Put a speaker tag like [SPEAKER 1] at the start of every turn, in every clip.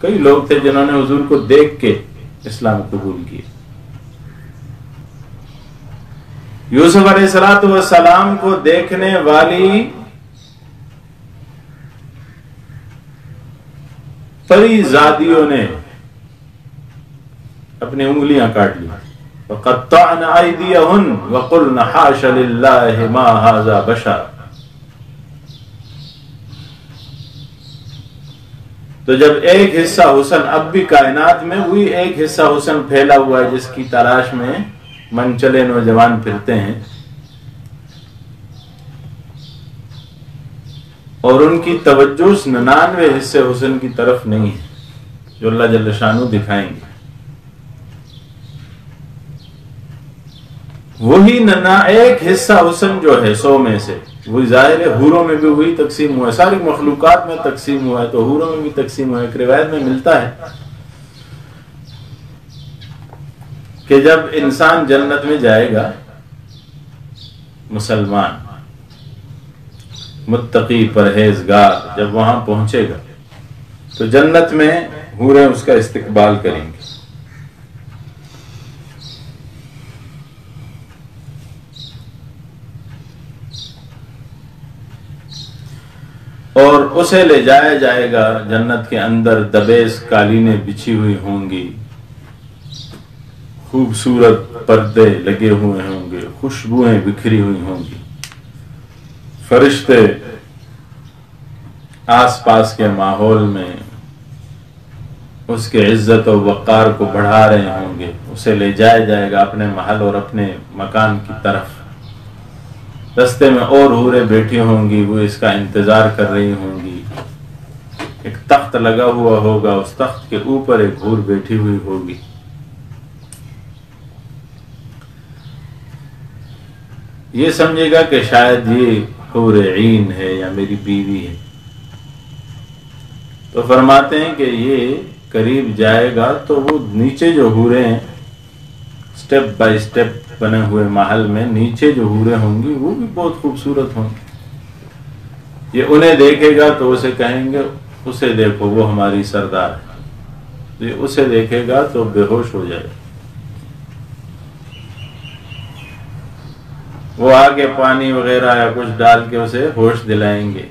[SPEAKER 1] کئی لوگ تھے جنہوں نے حضور کو دیکھ کے اسلام قبول کیا. یوسف علیہ السلام کو دیکھنے والی پری زادیوں نے اپنی انگلیاں کاٹ لی. وَقَطَّعْنَ أَيْدِيَهُنَّ وَقُلْنَ حَاشَ لِلَّهِ مَا هَذَا بَشَرٌ. تو جب ایک حصہ حسن اب بھی کائنات میں وہی ایک حصہ حسن پھیلا ہوا ہے جس کی تلاش میں منچلے نوجوان پھرتے ہیں، اور ان کی توجہ 99 حصے حسن کی طرف نہیں ہے جو اللہ جل شانہ دکھائیں گے. وہی ایک حصہ حسن جو ہے 100 میں سے، وہی ظاہر ہے حوروں میں بھی وہی تقسیم ہوا ہے، ساری مخلوقات میں تقسیم ہوا ہے تو حوروں میں بھی تقسیم ہوا ہے. ایک روایت میں ملتا ہے کہ جب انسان جنت میں جائے گا، مسلمان متقی پرہیزگار جب وہاں پہنچے گا تو جنت میں حوریں اس کا استقبال کریں گے. اور اسے لے جایا جائے گا جنت کے اندر، دبیس قالینیں بچھی ہوئی ہوں گی، خوبصورت پردے لگے ہوئے ہوں گے، خوشبوئیں بکھری ہوئی ہوں گی، فرشتے آس پاس کے ماحول میں اس کے عزت و وقار کو بڑھا رہے ہوں گے. اسے لے جایا جائے گا اپنے محل اور اپنے مکان کی طرف. رستے میں اور حوریں بیٹھی ہوں گی، وہ اس کا انتظار کر رہی ہوں گی. ایک تخت لگا ہوا ہوگا، اس تخت کے اوپر ایک حور بیٹھی ہوئی ہوگی. یہ سمجھے گا کہ شاید یہ حور عین ہے یا میری بیوی ہے. تو فرماتے ہیں کہ یہ قریب جائے گا تو وہ نیچے جو حوریں ہیں، سٹیپ بائی سٹیپ بنے ہوئے محل میں نیچے جو حوریں ہوں گی وہ بھی بہت خوبصورت ہوں گی. یہ انہیں دیکھے گا تو اسے کہیں گے اسے دیکھو وہ ہماری سردار ہے. یہ اسے دیکھے گا تو بے ہوش ہو جائے. وہ آگے پانی وغیرہ یا کچھ ڈال کے اسے ہوش دلائیں گے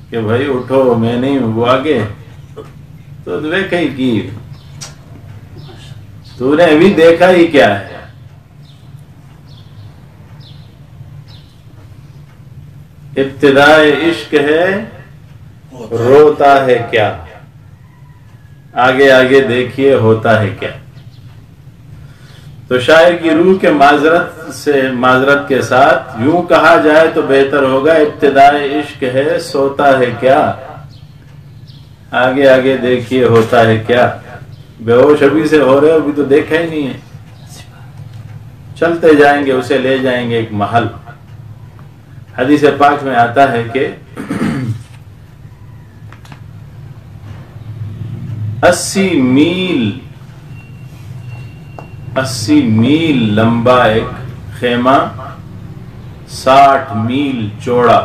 [SPEAKER 1] کہ بھائی اٹھو، میں نہیں ہوں. وہ آگے تو دیکھا ہی کی، تو نے ابھی دیکھا ہی کیا ہے. ابتدائے عشق ہے روتا ہے کیا، آگے آگے دیکھیے ہوتا ہے کیا. تو شاعر کی روح کے معذرت کے ساتھ یوں کہا جائے تو بہتر ہوگا، ابتدائے عشق ہے سوتا ہے کیا، آگے آگے دیکھیے ہوتا ہے کیا. بے ہوش ابھی سے ہو رہے، ابھی تو دیکھا ہی نہیں ہے. چلتے جائیں گے، اسے لے جائیں گے ایک محل. حدیث پاک میں آتا ہے کہ 80 میل لمبا ایک خیمہ، 60 میل چوڑا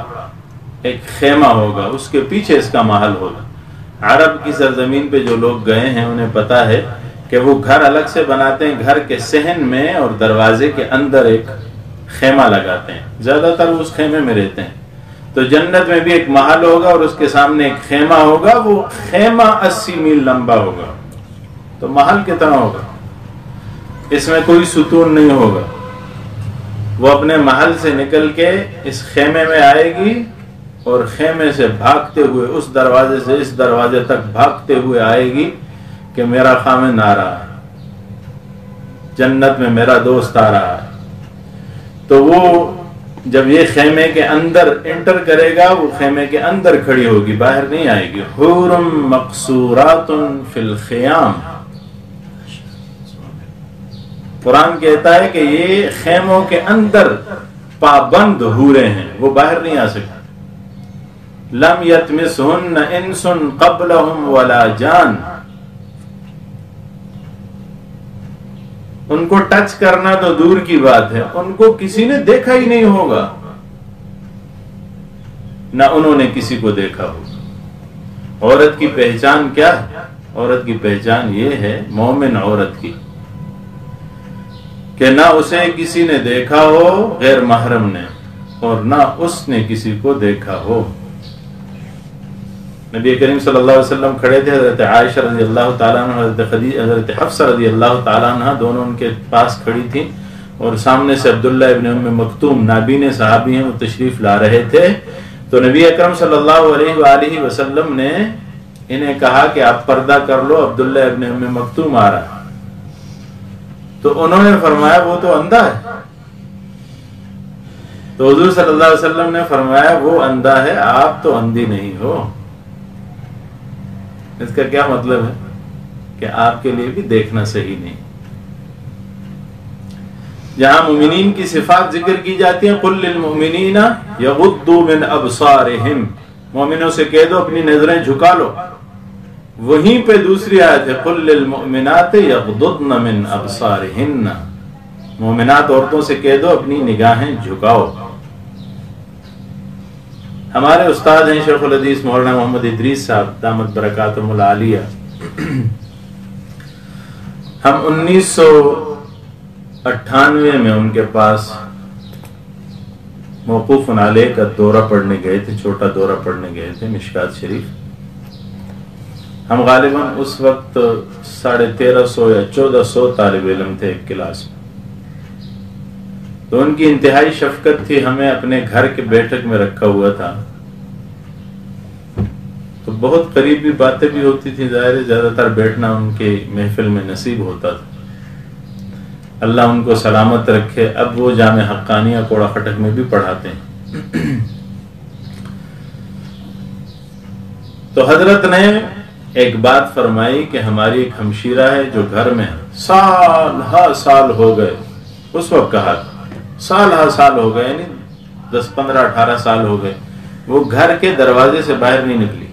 [SPEAKER 1] ایک خیمہ ہوگا، اس کے پیچھے اس کا محل ہوگا. عرب کی سرزمین پہ جو لوگ گئے ہیں انہیں پتا ہے کہ وہ گھر الگ سے بناتے ہیں، گھر کے صحن میں اور دروازے کے اندر ایک خیمہ لگاتے ہیں، زیادہ تر اس خیمے میں رہتے ہیں. تو جنت میں بھی ایک محل ہوگا اور اس کے سامنے ایک خیمہ ہوگا. وہ خیمہ 80 میل لمبا ہوگا، تو محل کتنا ہوگا، اس میں کوئی ستون نہیں ہوگا. وہ اپنے محل سے نکل کے اس خیمے میں آئے گی اور خیمے سے بھاگتے ہوئے اس دروازے سے اس دروازے تک بھاگتے ہوئے آئے گی کہ میرا خامن آ رہا ہے، جنت میں میرا دوست آ رہا ہے. تو وہ جب یہ خیمے کے اندر انٹر کرے گا، وہ خیمے کے اندر کھڑی ہوگی، باہر نہیں آئے گی. حور مقصورات فی الخیام. قرآن کہتا ہے کہ یہ خیموں کے اندر پابند حوریں ہیں، وہ باہر نہیں آ سکتی. لم یتمسہن انس قبلہم ولا جان. ان کو ٹچ کرنا تو دور کی بات ہے، ان کو کسی نے دیکھا ہی نہیں ہوگا، نہ انہوں نے کسی کو دیکھا ہوگا. عورت کی پہچان کیا ہے؟ عورت کی پہچان یہ ہے مومن عورت کی کہ نہ اسے کسی نے دیکھا ہو غیر محرم نے اور نہ اس نے کسی کو دیکھا ہو۔ نبی کریم صلی اللہ علیہ وسلم کھڑے تھے، حضرت عائشہ رضی اللہ تعالیٰ عنہ، حضرت حفصہ رضی اللہ تعالیٰ عنہ دونوں ان کے پاس کھڑی تھیں، اور سامنے سے عبداللہ ابن ام مکتوم نابین صحابی ہیں، وہ تشریف لا رہے تھے۔ تو نبی اکرم صلی اللہ علیہ وآلہ وسلم نے انہیں کہا کہ آپ پردہ کر لو، عبداللہ ابن ام مکتوم آ رہا۔ تو انہوں نے فرمایا وہ تو اندھا ہے۔ تو حضور صلی اللہ علیہ وسلم نے فرمایا وہ اندھا ہے، آپ تو اندھی نہیں ہو۔ اس کا کیا مطلب ہے کہ آپ کے لیے بھی دیکھنا صحیح نہیں۔ جہاں مومنین کی صفات ذکر کی جاتی ہیں، قل للمؤمنین یغضوا من ابصارہم، مومنوں سے کہہ دو اپنی نظریں جھکا لو۔ وہیں پہ دوسری آیت ہے قل للمؤمنات یغضضن من ابصارہن، مومنات عورتوں سے کہہ دو اپنی نگاہیں جھکاؤ۔ ہمارے استاد ہیں شیخ الحدیث مولانا محمد ادریس صاحب دامت برکاتہم العالیہ، ہم 1998 میں ان کے پاس موقوف علیہ کا دورہ پڑھنے گئے تھے، چھوٹا دورہ پڑھنے گئے تھے مشکات شریف۔ ہم غالباً اس وقت 1350 یا 1400 طالب علم تھے ایک کلاس میں۔ تو ان کی انتہائی شفقت تھی، ہمیں اپنے گھر کے بیٹھک میں رکھا ہوا تھا، تو بہت قریبی باتیں بھی ہوتی تھی، ظاہر ہے زیادہ تر بیٹھنا ان کے محفل میں نصیب ہوتا تھا۔ اللہ ان کو سلامت رکھے، اب وہ جامع حقانیہ کوڑا خٹک میں بھی پڑھاتے ہیں۔ تو حضرت نے ایک بات فرمائی کہ ہماری ایک ہمشیرہ ہے جو گھر میں سال ہو گئے، اس وقت کہا سال ہو گئے، یعنی 10 15 18 سال ہو گئے، وہ گھر کے دروازے سے باہر نہیں نکلی،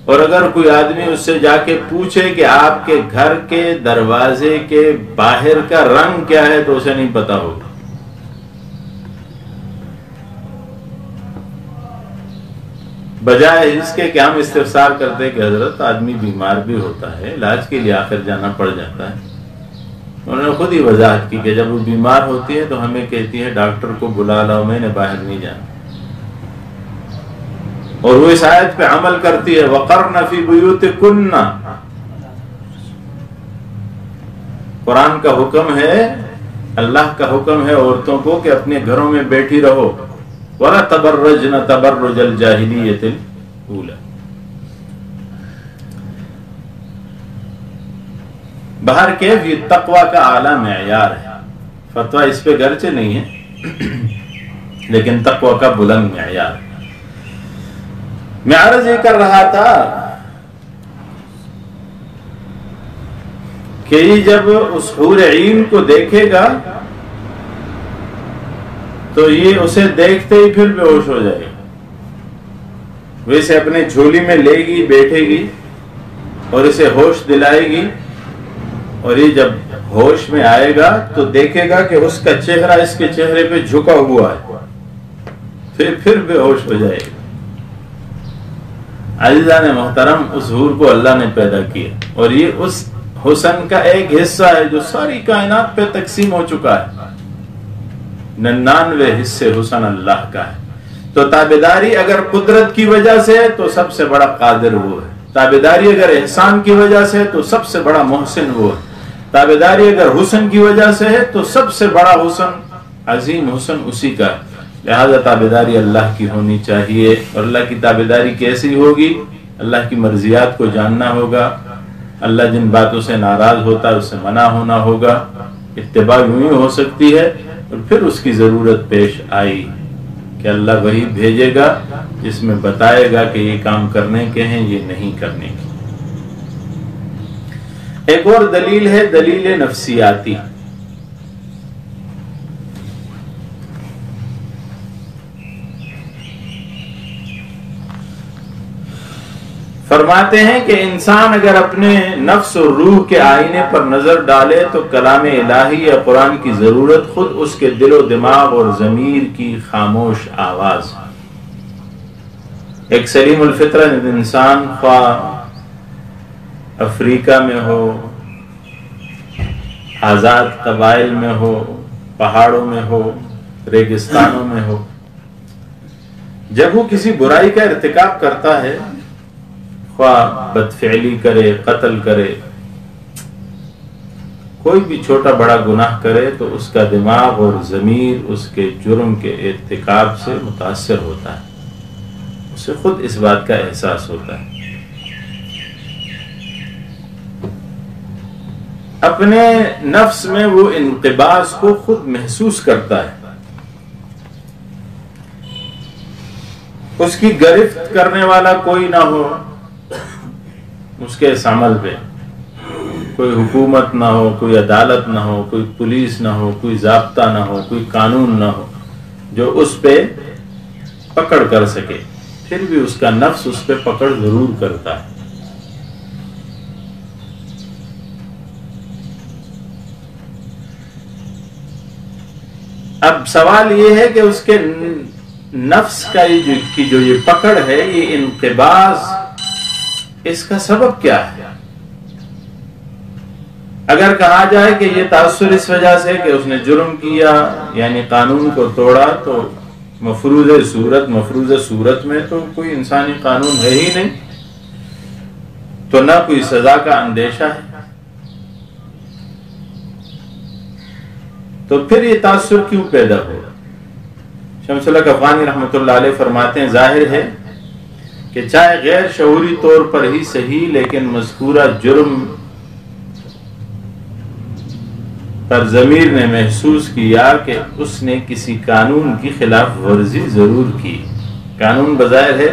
[SPEAKER 1] اور اگر کوئی آدمی اس سے جا کے پوچھے کہ آپ کے گھر کے دروازے کے باہر کا رنگ کیا ہے تو اسے نہیں پتا ہوگا۔ بجائے اس کے کہ ہم استفسار کرتے کہ حضرت آدمی بیمار بھی ہوتا ہے، علاج کے لیے آخر جانا پڑ جاتا ہے، انہوں نے خود ہی وضاحت کی کہ جب وہ بیمار ہوتی ہے تو ہمیں کہتی ہے ڈاکٹر کو بلا لاؤ، میں نے باہر نہیں جانا، اور وہ اس آیت پہ عمل کرتی ہے وَقَرْنَ فِي بُيُوتِكُنَّ، قرآن کا حکم ہے، اللہ کا حکم ہے عورتوں کو کہ اپنے گھروں میں بیٹھی رہو، وَلَا تَبَرَّجْنَ تَبَرُّجَ الْجَاهِلِيَّةِ الْأُولَى۔ باہر کیف یہ تقوی کا اعلیٰ معیار ہے، فتویٰ اس پہ گرچہ نہیں ہے لیکن تقوی کا بلند معیار ہے۔ میں عرض یہ کر رہا تھا کہ یہ جب اس حور عین کو دیکھے گا تو یہ اسے دیکھتے ہی پھر بے ہوش ہو جائے گا، ویسے اپنے جھولی میں لے گی، بیٹھے گی اور اسے ہوش دلائے گی، اور یہ جب ہوش میں آئے گا تو دیکھے گا کہ اس کا چہرہ اس کے چہرے پہ جھکا ہوا ہے، پھر بے ہوش ہو جائے گا۔ عزیزان محترم، اس حور کو اللہ نے پیدا کیا، اور یہ اس حسن کا ایک حصہ ہے جو ساری کائنات پہ تقسیم ہو چکا ہے۔ 99 حصے حسن اللہ کا ہے۔ تو تابعداری اگر قدرت کی وجہ سے ہے تو سب سے بڑا قادر وہ ہے، تابعداری اگر احسان کی وجہ سے ہے تو سب سے بڑا محسن وہ ہے، تابعداری اگر حسن کی وجہ سے ہے تو سب سے بڑا حسن، عظیم حسن اسی کا ہے۔ لہذا تابعداری اللہ کی ہونی چاہیے، اور اللہ کی تابعداری کیسی ہوگی؟ اللہ کی مرضیات کو جاننا ہوگا، اللہ جن باتوں سے ناراض ہوتا ہے اس سے منع ہونا ہوگا۔ اتباع یوں ہی ہو سکتی ہے، اور پھر اس کی ضرورت پیش آئی کہ اللہ وہی بھیجے گا جس میں بتائے گا کہ یہ کام کرنے کے ہیں، یہ نہیں کرنے کے۔ ایک اور دلیل ہے دلیل نفسیاتی۔ فرماتے ہیں کہ انسان اگر اپنے نفس اور روح کے آئینے پر نظر ڈالے تو کلام الہی یا قرآن کی ضرورت خود اس کے دل و دماغ اور ضمیر کی خاموش آواز۔ ایک سلیم الفطرہ انسان خواہ افریقہ میں ہو، آزاد قبائل میں ہو، پہاڑوں میں ہو، ریگستانوں میں ہو، جب وہ کسی برائی کا ارتکاب کرتا ہے، خواہ بدفعلی کرے، قتل کرے، کوئی بھی چھوٹا بڑا گناہ کرے، تو اس کا دماغ اور ضمیر اس کے جرم کے ارتکاب سے متاثر ہوتا ہے، اسے خود اس بات کا احساس ہوتا ہے، اپنے نفس میں وہ انقباض کو خود محسوس کرتا ہے، اس کی گرفت کرنے والا کوئی نہ ہو اس کے اس عمل پہ، کوئی حکومت نہ ہو، کوئی عدالت نہ ہو، کوئی پولیس نہ ہو، کوئی ضابطہ نہ ہو، کوئی قانون نہ ہو جو اس پہ پکڑ کر سکے، پھر بھی اس کا نفس اس پہ پکڑ ضرور کرتا ہے۔ اب سوال یہ ہے کہ اس کے نفس کا جو یہ پکڑ ہے، یہ انقباض، اس کا سبب کیا ہے؟ اگر کہا جائے کہ یہ تاثر اس وجہ سے کہ اس نے جرم کیا، یعنی قانون کو توڑا، تو مفروض صورت میں تو کوئی انسانی قانون ہے ہی نہیں، تو نہ کوئی سزا کا اندیشہ ہے، تو پھر یہ تاثر کیوں پیدا ہو؟ شمس الحق افغانی رحمۃ اللہ علیہ فرماتے ہیں ظاہر ہے کہ چاہے غیر شعوری طور پر ہی صحیح، لیکن مذکورہ جرم پر ضمیر نے محسوس کیا کہ اس نے کسی قانون کی خلاف ورزی ضرور کی، قانون بظاہر ہے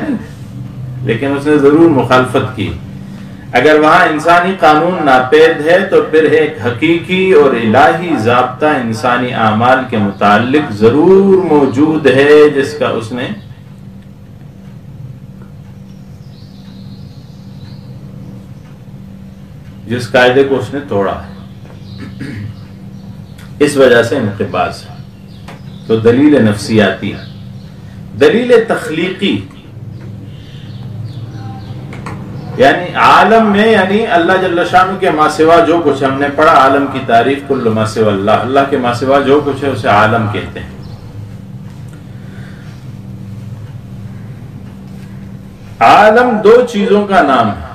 [SPEAKER 1] لیکن اس نے ضرور مخالفت کی۔ اگر وہاں انسانی قانون ناپید ہے تو پھر ایک حقیقی اور الہی ضابطہ انسانی اعمال کے متعلق ضرور موجود ہے جس قاعدے کو اس نے توڑا ہے، اس وجہ سے انقباض ہے۔ تو دلیل نفسیاتی، دلیل تخلیقی، یعنی عالم میں، یعنی اللہ جل شانہ کے ما سوا جو کچھ ہم نے پڑھا، عالم کی تعریف کل ما سوا اللہ، اللہ کے ما سوا جو کچھ ہے اسے عالم کہتے ہیں۔ عالم دو چیزوں کا نام ہے،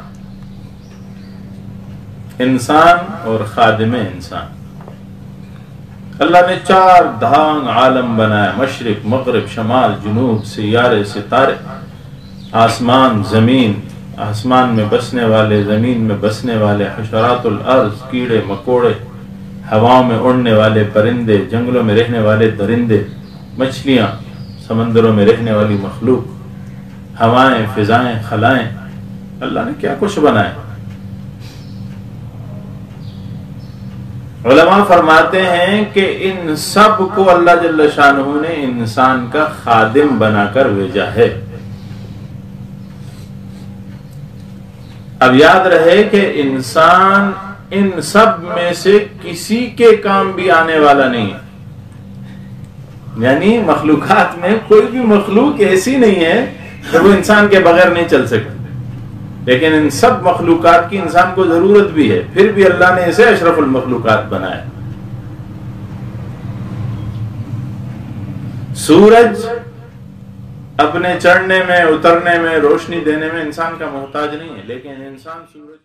[SPEAKER 1] انسان اور خادم انسان۔ اللہ نے 4 دھان عالم بنایا، مشرق، مغرب، شمال، جنوب، سیارے، ستارے، آسمان، زمین، آسمان میں بسنے والے، زمین میں بسنے والے، حشرات الارض، کیڑے مکوڑے، ہواؤں میں اڑنے والے پرندے، جنگلوں میں رہنے والے درندے، مچھلیاں، سمندروں میں رہنے والی مخلوق، ہوائیں، فضائیں، خلائیں، اللہ نے کیا کچھ بنایا۔ علماء فرماتے ہیں کہ ان سب کو اللہ جل شانہ نے انسان کا خادم بنا کر بھیجا ہے۔ اب یاد رہے کہ انسان ان سب میں سے کسی کے کام بھی آنے والا نہیں ہے، یعنی مخلوقات میں کوئی بھی مخلوق ایسی نہیں ہے کہ وہ انسان کے بغیر نہیں چل سکتی، لیکن ان سب مخلوقات کی انسان کو ضرورت بھی ہے، پھر بھی اللہ نے اسے اشرف المخلوقات بنایا۔ سورج اپنے چڑھنے میں، اترنے میں، روشنی دینے میں انسان کا محتاج نہیں ہے، لیکن انسان سورج